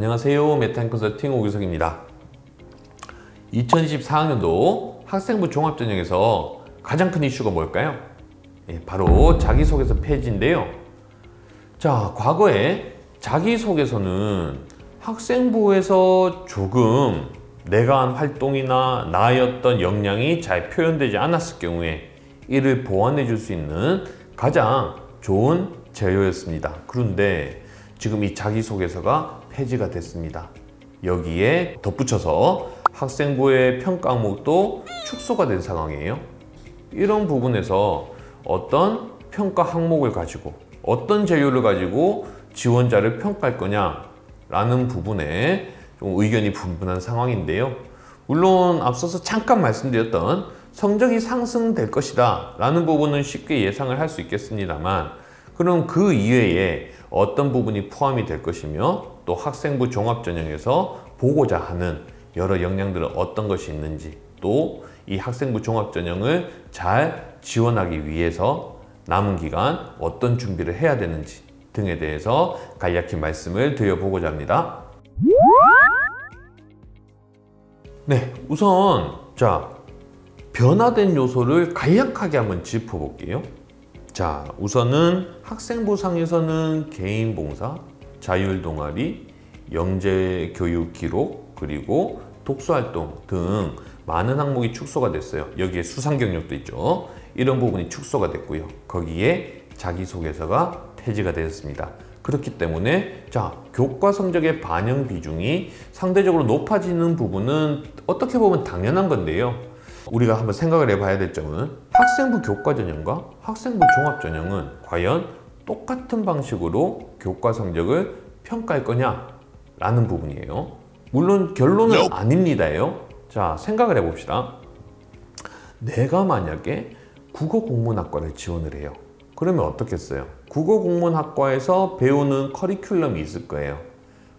안녕하세요. 메타임 컨설팅 오규석입니다. 2024학년도 학생부 종합전형에서 가장 큰 이슈가 뭘까요? 바로 자기소개서 폐지인데요. 자, 과거에 자기소개서는 학생부에서 조금 내가 한 활동이나 나의 어떤 역량이 잘 표현되지 않았을 경우에 이를 보완해 줄 수 있는 가장 좋은 재료였습니다. 그런데 지금 이 자기소개서가 폐지가 됐습니다. 여기에 덧붙여서 학생부의 평가 항목도 축소가 된 상황이에요. 이런 부분에서 어떤 평가 항목을 가지고 어떤 재료를 가지고 지원자를 평가할 거냐 라는 부분에 좀 의견이 분분한 상황인데요. 물론 앞서서 잠깐 말씀드렸던 성적이 상승될 것이다 라는 부분은 쉽게 예상을 할 수 있겠습니다만, 그럼 그 이외에 어떤 부분이 포함이 될 것이며 또 학생부 종합전형에서 보고자 하는 여러 역량들은 어떤 것이 있는지, 또 이 학생부 종합전형을 잘 지원하기 위해서 남은 기간 어떤 준비를 해야 되는지 등에 대해서 간략히 말씀을 드려보고자 합니다. 네, 우선 변화된 요소를 간략하게 한번 짚어볼게요. 자, 우선은 학생부상에서는 개인봉사, 자율동아리, 영재교육기록, 그리고 독서활동 등 많은 항목이 축소가 됐어요. 여기에 수상경력도 있죠. 이런 부분이 축소가 됐고요. 거기에 자기소개서가 폐지가 되었습니다. 그렇기 때문에 교과 성적의 반영 비중이 상대적으로 높아지는 부분은 어떻게 보면 당연한 건데요. 우리가 한번 생각을 해봐야 될 점은 학생부 교과전형과 학생부 종합전형은 과연 똑같은 방식으로 교과 성적을 평가할 거냐 라는 부분이에요. 물론 결론은 아닙니다요. 자, 생각을 해봅시다. 내가 만약에 국어국문학과를 지원을 해요. 그러면 어떻겠어요? 국어국문학과에서 배우는 커리큘럼이 있을 거예요.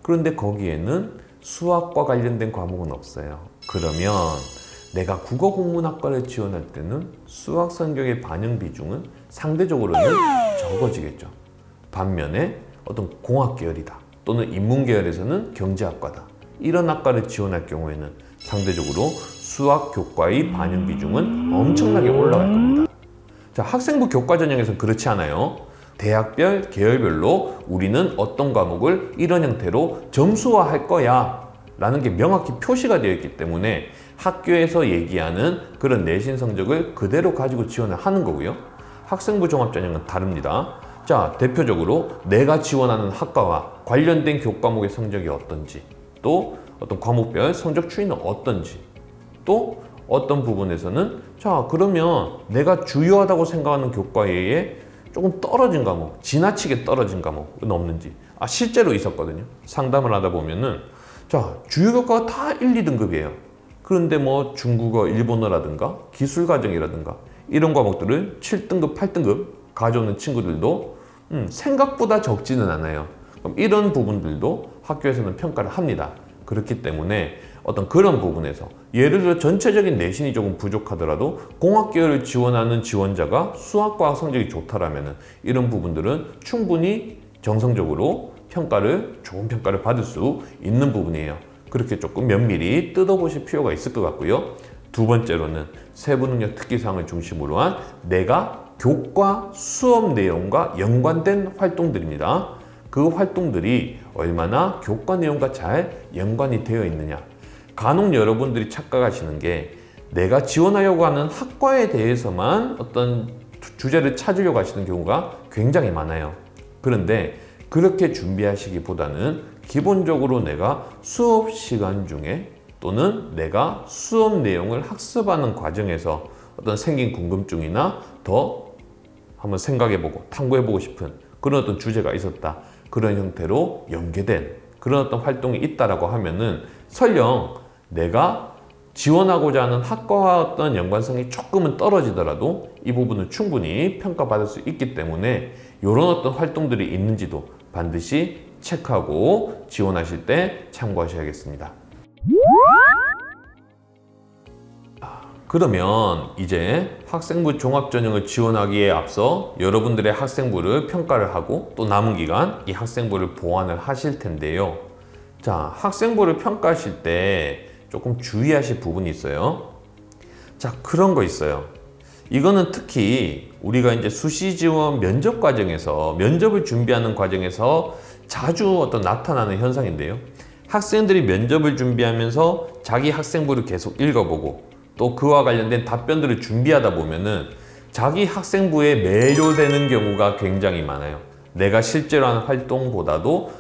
그런데 거기에는 수학과 관련된 과목은 없어요. 그러면 내가 국어국문학과를 지원할 때는 수학 성적의 반영 비중은 상대적으로는 적어지겠죠. 반면에 어떤 공학 계열이다 또는 인문 계열에서는 경제학과다, 이런 학과를 지원할 경우에는 상대적으로 수학 교과의 반영 비중은 엄청나게 올라갈 겁니다. 자, 학생부 교과 전형에서는 그렇지 않아요. 대학별, 계열별로 우리는 어떤 과목을 이런 형태로 점수화할 거야 라는 게 명확히 표시가 되어 있기 때문에 학교에서 얘기하는 그런 내신 성적을 그대로 가지고 지원을 하는 거고요. 학생부 종합전형은 다릅니다. 자, 대표적으로 내가 지원하는 학과와 관련된 교과목의 성적이 어떤지, 또 어떤 과목별 성적 추이는 어떤지, 또 어떤 부분에서는 그러면 내가 주요하다고 생각하는 교과에 조금 떨어진 과목, 지나치게 떨어진 과목은 없는지. 실제로 있었거든요. 상담을 하다 보면은 주요 교과가 다 1, 2등급이에요. 그런데 뭐 중국어, 일본어라든가 기술과정이라든가 이런 과목들을 7등급, 8등급 가져오는 친구들도 생각보다 적지는 않아요. 그럼 이런 부분들도 학교에서는 평가를 합니다. 그렇기 때문에 어떤 그런 부분에서 예를 들어 전체적인 내신이 조금 부족하더라도 공학 계열을 지원하는 지원자가 수학과학 성적이 좋다라면 이런 부분들은 충분히 정성적으로 좋은 평가를 받을 수 있는 부분이에요. 그렇게 조금 면밀히 뜯어보실 필요가 있을 것 같고요. 두 번째로는 세부능력 특기사항을 중심으로 한 내가 교과 수업 내용과 연관된 활동들입니다. 그 활동들이 얼마나 교과 내용과 잘 연관이 되어 있느냐. 간혹 여러분들이 착각하시는 게 내가 지원하려고 하는 학과에 대해서만 어떤 주제를 찾으려고 하시는 경우가 굉장히 많아요. 그런데 그렇게 준비하시기보다는 기본적으로 내가 수업 시간 중에 또는 내가 수업 내용을 학습하는 과정에서 어떤 생긴 궁금증이나 더 한번 생각해보고 탐구해보고 싶은 그런 어떤 주제가 있었다. 그런 형태로 연계된 그런 어떤 활동이 있다라고 하면은 설령 내가 지원하고자 하는 학과와 어떤 연관성이 조금은 떨어지더라도 이 부분은 충분히 평가받을 수 있기 때문에 이런 어떤 활동들이 있는지도 반드시 체크하고 지원하실 때 참고하셔야겠습니다. 그러면 이제 학생부 종합전형을 지원하기에 앞서 여러분들의 학생부를 평가를 하고 또 남은 기간 이 학생부를 보완을 하실 텐데요. 자, 학생부를 평가하실 때 조금 주의하실 부분이 있어요. 자, 그런 거 있어요. 이거는 특히 우리가 이제 수시 지원 면접 과정에서, 면접을 준비하는 과정에서 자주 어떤 나타나는 현상인데요. 학생들이 면접을 준비하면서 자기 학생부를 계속 읽어보고 또 그와 관련된 답변들을 준비하다 보면은 자기 학생부에 매료되는 경우가 굉장히 많아요. 내가 실제로 하는 활동보다도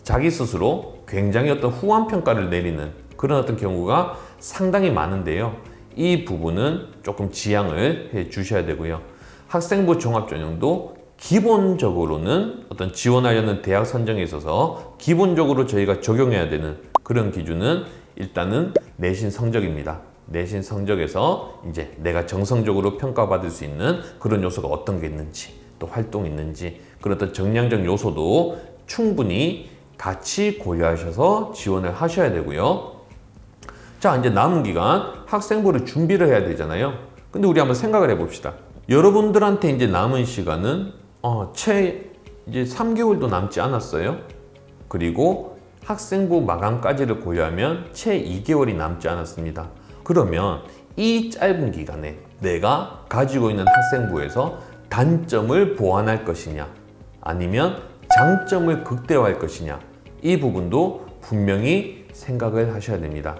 자기 스스로 굉장히 어떤 후한 평가를 내리는 그런 어떤 경우가 상당히 많은데요. 이 부분은 조금 지양을 해 주셔야 되고요. 학생부 종합전형도 기본적으로는 어떤 지원하려는 대학 선정에 있어서 기본적으로 저희가 적용해야 되는 그런 기준은 일단은 내신 성적입니다. 내신 성적에서 이제 내가 정성적으로 평가받을 수 있는 그런 요소가 어떤 게 있는지, 또 활동이 있는지, 그런 어떤 정량적 요소도 충분히 같이 고려하셔서 지원을 하셔야 되고요. 자, 이제 남은 기간 학생부를 준비를 해야 되잖아요. 근데 우리 한번 생각을 해봅시다. 여러분들한테 이제 남은 시간은 채 이제 3개월도 남지 않았어요. 그리고 학생부 마감까지를 고려하면 채 2개월이 남지 않았습니다. 그러면 이 짧은 기간에 내가 가지고 있는 학생부에서 단점을 보완할 것이냐, 아니면 장점을 극대화할 것이냐, 이 부분도 분명히 생각을 하셔야 됩니다.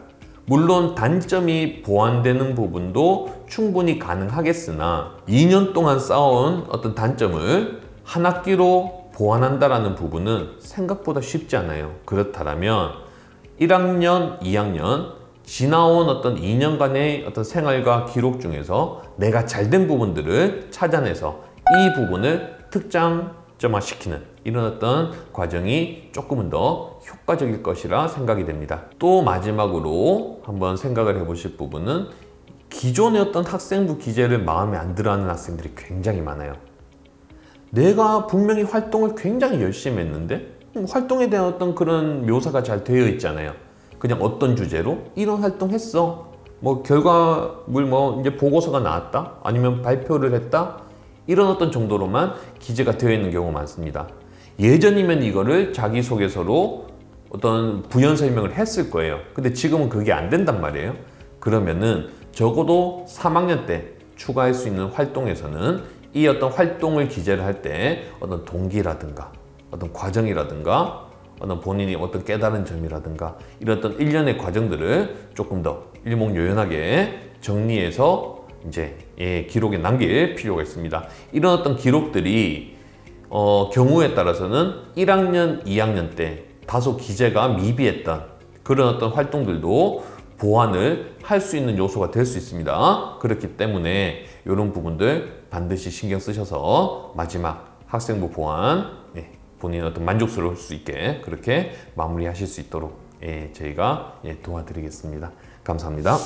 물론 단점이 보완되는 부분도 충분히 가능하겠으나 2년 동안 쌓아온 어떤 단점을 한 학기로 보완한다는 부분은 생각보다 쉽지 않아요. 그렇다면 1학년, 2학년 지나온 어떤 2년간의 어떤 생활과 기록 중에서 내가 잘된 부분들을 찾아내서 이 부분을 특장점화시키는 이런 어떤 과정이 조금은 더 효과적일 것이라 생각이 됩니다. 또 마지막으로 한번 생각을 해보실 부분은 기존의 어떤 학생부 기재를 마음에 안 들어하는 학생들이 굉장히 많아요. 내가 분명히 활동을 굉장히 열심히 했는데 활동에 대한 어떤 그런 묘사가 잘 되어 있잖아요. 그냥 어떤 주제로 이런 활동했어, 뭐 결과물 뭐 이제 보고서가 나왔다, 아니면 발표를 했다, 이런 어떤 정도로만 기재가 되어 있는 경우가 많습니다. 예전이면 이거를 자기소개서로 어떤 부연 설명을 했을 거예요. 근데 지금은 그게 안 된단 말이에요. 그러면은 적어도 3학년 때 추가할 수 있는 활동에서는 이 어떤 활동을 기재를 할 때 어떤 동기라든가 어떤 과정이라든가 어떤 본인이 어떤 깨달은 점이라든가 이런 어떤 일련의 과정들을 조금 더 일목요연하게 정리해서 이제 기록에 남길 필요가 있습니다. 이런 어떤 기록들이 경우에 따라서는 1학년, 2학년 때 다소 기재가 미비했던 그런 어떤 활동들도 보완을 할 수 있는 요소가 될 수 있습니다. 그렇기 때문에 이런 부분들 반드시 신경 쓰셔서 마지막 학생부 보완 본인 어떤 만족스러울 수 있게 그렇게 마무리하실 수 있도록 저희가 도와드리겠습니다. 감사합니다.